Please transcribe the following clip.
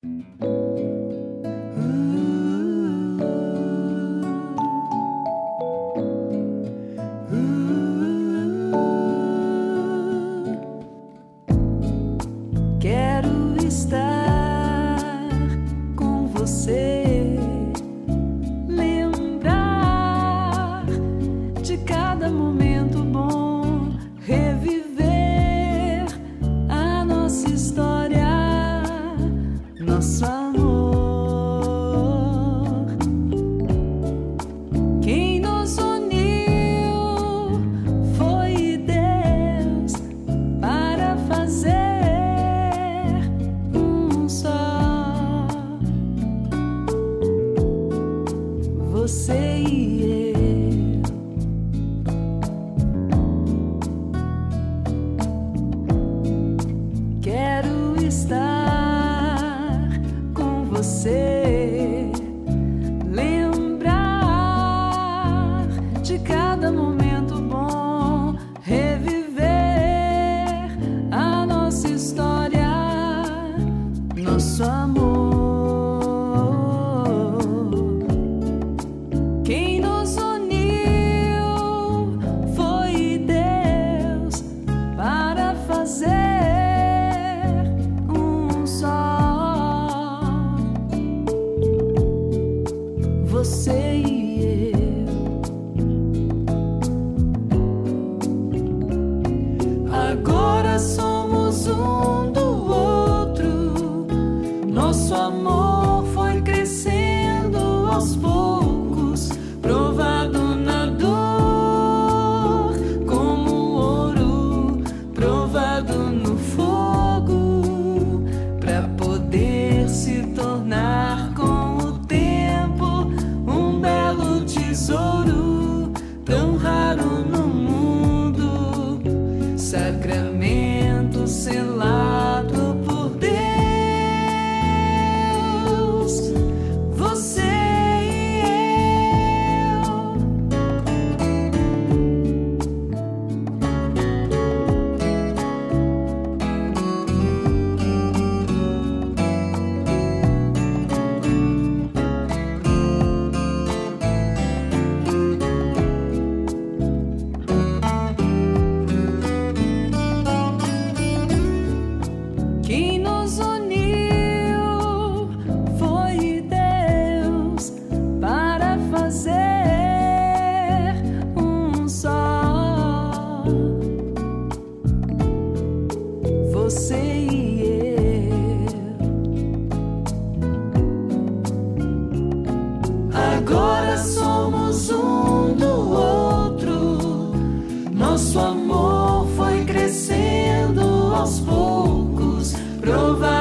Quero estar com você, lembrar de cada momento bom, reviver a nossa história, nosso amor. Quem nos uniu foi Deus para fazer você e eu. Quero estar com você, lembrar de cada momento bom, reviver a nossa história, nosso amor. Quem nos uniu foi Deus para fazer um só, você e eu. Agora somos um do outro, nosso amor foi crescendo aos poucos, provado na dor como ouro, provado no fogo, para poder se tornar com o tempo um belo tesouro, tão raro no mundo, sacramento selado por Deus. Você quem nos uniu foi Deus para fazer um só, você e eu. Agora somos um do outro, nosso amor foi crescendo aos poucos, provar